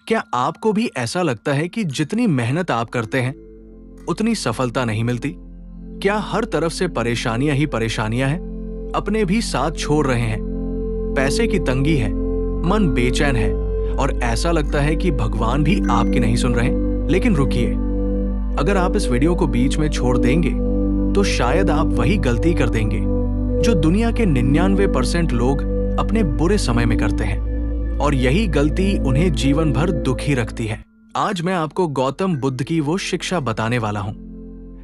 क्या आपको भी ऐसा लगता है कि जितनी मेहनत आप करते हैं उतनी सफलता नहीं मिलती? क्या हर तरफ से परेशानियां ही परेशानियां हैं? अपने भी साथ छोड़ रहे हैं, पैसे की तंगी है, मन बेचैन है और ऐसा लगता है कि भगवान भी आपकी नहीं सुन रहे। लेकिन रुकिए, अगर आप इस वीडियो को बीच में छोड़ देंगे तो शायद आप वही गलती कर देंगे जो दुनिया के 99% लोग अपने बुरे समय में करते हैं, और यही गलती उन्हें जीवन भर दुखी रखती है। आज मैं आपको गौतम बुद्ध की वो शिक्षा बताने वाला हूं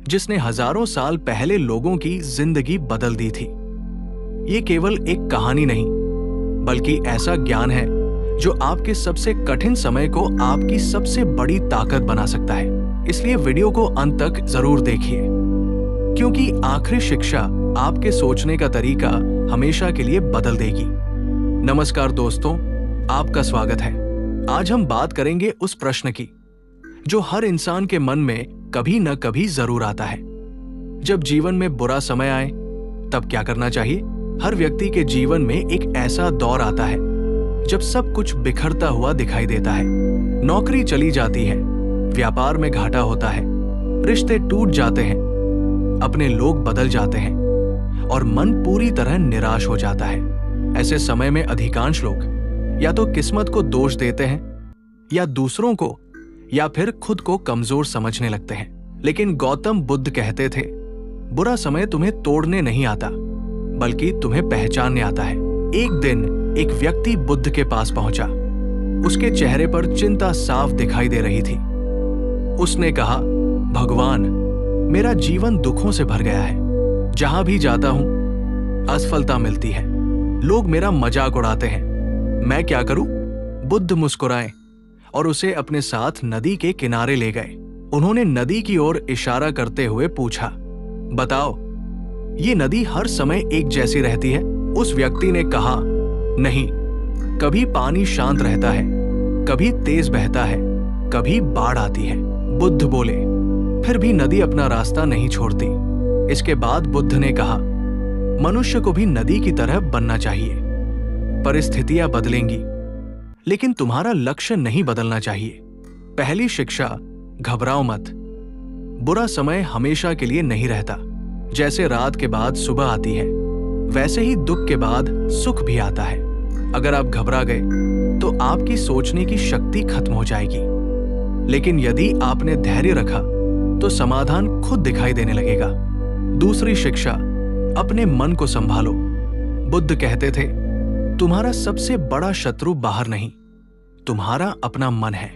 जिसने हजारों साल पहले लोगों की जिंदगी बदल दी थी। ये केवल एक कहानी नहीं, बल्कि ऐसा ज्ञान है जो आपके सबसे कठिन समय को आपकी सबसे बड़ी ताकत बना सकता है। इसलिए वीडियो को अंत तक जरूर देखिए, क्योंकि आखिरी शिक्षा आपके सोचने का तरीका हमेशा के लिए बदल देगी। नमस्कार दोस्तों, आपका स्वागत है। आज हम बात करेंगे उस प्रश्न की जो हर इंसान के मन में कभी न कभी जरूर आता है। जब जीवन में बुरा समय आए तब क्या करना चाहिए? हर व्यक्ति के जीवन में एक ऐसा दौर आता है जब सब कुछ बिखरता हुआ दिखाई देता है। नौकरी चली जाती है, व्यापार में घाटा होता है, रिश्ते टूट जाते हैं, अपने लोग बदल जाते हैं और मन पूरी तरह निराश हो जाता है। ऐसे समय में अधिकांश लोग या तो किस्मत को दोष देते हैं या दूसरों को या फिर खुद को कमजोर समझने लगते हैं। लेकिन गौतम बुद्ध कहते थे, बुरा समय तुम्हें तोड़ने नहीं आता बल्कि तुम्हें पहचानने आता है। एक दिन एक व्यक्ति बुद्ध के पास पहुंचा। उसके चेहरे पर चिंता साफ दिखाई दे रही थी। उसने कहा, भगवान, मेरा जीवन दुखों से भर गया है। जहां भी जाता हूं असफलता मिलती है, लोग मेरा मजाक उड़ाते हैं। मैं क्या करूं? बुद्ध मुस्कुराए और उसे अपने साथ नदी के किनारे ले गए। उन्होंने नदी की ओर इशारा करते हुए पूछा, बताओ, ये नदी हर समय एक जैसी रहती है? उस व्यक्ति ने कहा, नहीं, कभी पानी शांत रहता है, कभी तेज बहता है, कभी बाढ़ आती है। बुद्ध बोले, फिर भी नदी अपना रास्ता नहीं छोड़ती। इसके बाद बुद्ध ने कहा, मनुष्य को भी नदी की तरह बनना चाहिए। परिस्थितियां बदलेंगी, लेकिन तुम्हारा लक्ष्य नहीं बदलना चाहिए। पहली शिक्षा, घबराओ मत। बुरा समय हमेशा के लिए नहीं रहता। जैसे रात के बाद सुबह आती है, वैसे ही दुख के बाद सुख भी आता है। अगर आप घबरा गए तो आपकी सोचने की शक्ति खत्म हो जाएगी, लेकिन यदि आपने धैर्य रखा तो समाधान खुद दिखाई देने लगेगा। दूसरी शिक्षा, अपने मन को संभालो। बुद्ध कहते थे, तुम्हारा सबसे बड़ा शत्रु बाहर नहीं, तुम्हारा अपना मन है।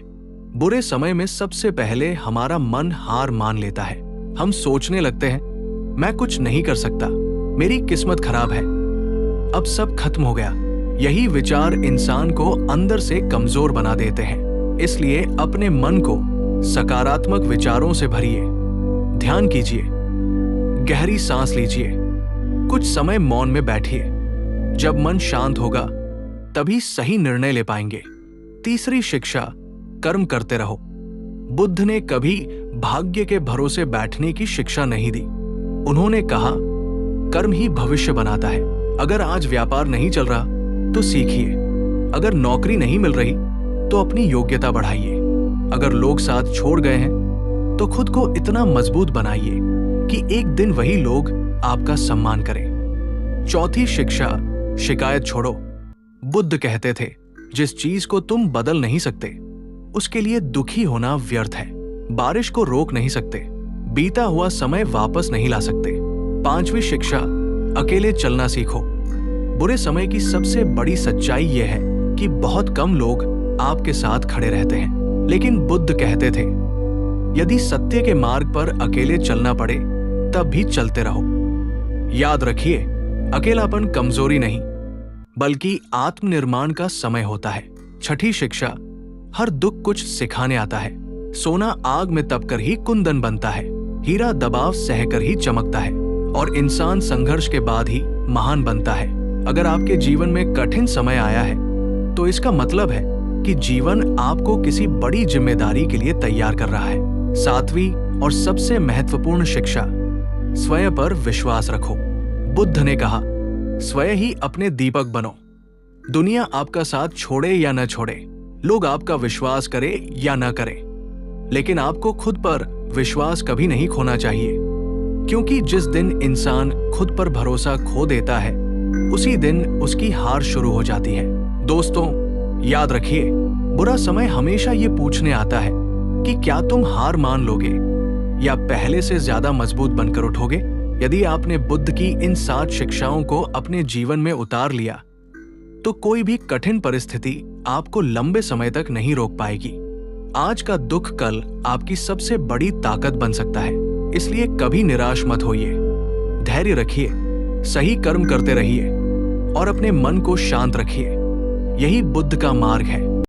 बुरे समय में सबसे पहले हमारा मन हार मान लेता है। हम सोचने लगते हैं, मैं कुछ नहीं कर सकता, मेरी किस्मत खराब है, अब सब खत्म हो गया। यही विचार इंसान को अंदर से कमजोर बना देते हैं। इसलिए अपने मन को सकारात्मक विचारों से भरिए। ध्यान कीजिए, गहरी सांस लीजिए, कुछ समय मौन में बैठिए। जब मन शांत होगा तभी सही निर्णय ले पाएंगे। तीसरी शिक्षा, कर्म करते रहो। बुद्ध ने कभी भाग्य के भरोसे बैठने की शिक्षा नहीं दी। उन्होंने कहा, कर्म ही भविष्य बनाता है। अगर आज व्यापार नहीं चल रहा तो सीखिए। अगर नौकरी नहीं मिल रही तो अपनी योग्यता बढ़ाइए। अगर लोग साथ छोड़ गए हैं तो खुद को इतना मजबूत बनाइए कि एक दिन वही लोग आपका सम्मान करें। चौथी शिक्षा, शिकायत छोड़ो। बुद्ध कहते थे, जिस चीज को तुम बदल नहीं सकते उसके लिए दुखी होना व्यर्थ है। बारिश को रोक नहीं सकते, बीता हुआ समय वापस नहीं ला सकते। पांचवी शिक्षा, अकेले चलना सीखो। बुरे समय की सबसे बड़ी सच्चाई यह है कि बहुत कम लोग आपके साथ खड़े रहते हैं। लेकिन बुद्ध कहते थे, यदि सत्य के मार्ग पर अकेले चलना पड़े तब भी चलते रहो। याद रखिए, अकेलापन कमजोरी नहीं बल्कि आत्मनिर्माण का समय होता है। छठी शिक्षा, हर दुख कुछ सिखाने आता है। सोना आग में तपकर ही कुंदन बनता है, हीरा दबाव सहकर ही चमकता है और इंसान संघर्ष के बाद ही महान बनता है। अगर आपके जीवन में कठिन समय आया है तो इसका मतलब है कि जीवन आपको किसी बड़ी जिम्मेदारी के लिए तैयार कर रहा है। सातवीं और सबसे महत्वपूर्ण शिक्षा, स्वयं पर विश्वास रखो। बुद्ध ने कहा, स्वयं ही अपने दीपक बनो। दुनिया आपका साथ छोड़े या न छोड़े, लोग आपका विश्वास करें या ना करें, लेकिन आपको खुद पर विश्वास कभी नहीं खोना चाहिए, क्योंकि जिस दिन इंसान खुद पर भरोसा खो देता है उसी दिन उसकी हार शुरू हो जाती है। दोस्तों, याद रखिए, बुरा समय हमेशा ये पूछने आता है कि क्या तुम हार मान लोगे या पहले से ज्यादा मजबूत बनकर उठोगे। यदि आपने बुद्ध की इन 7 शिक्षाओं को अपने जीवन में उतार लिया तो कोई भी कठिन परिस्थिति आपको लंबे समय तक नहीं रोक पाएगी। आज का दुख कल आपकी सबसे बड़ी ताकत बन सकता है, इसलिए कभी निराश मत होइए। धैर्य रखिए, सही कर्म करते रहिए और अपने मन को शांत रखिए। यही बुद्ध का मार्ग है।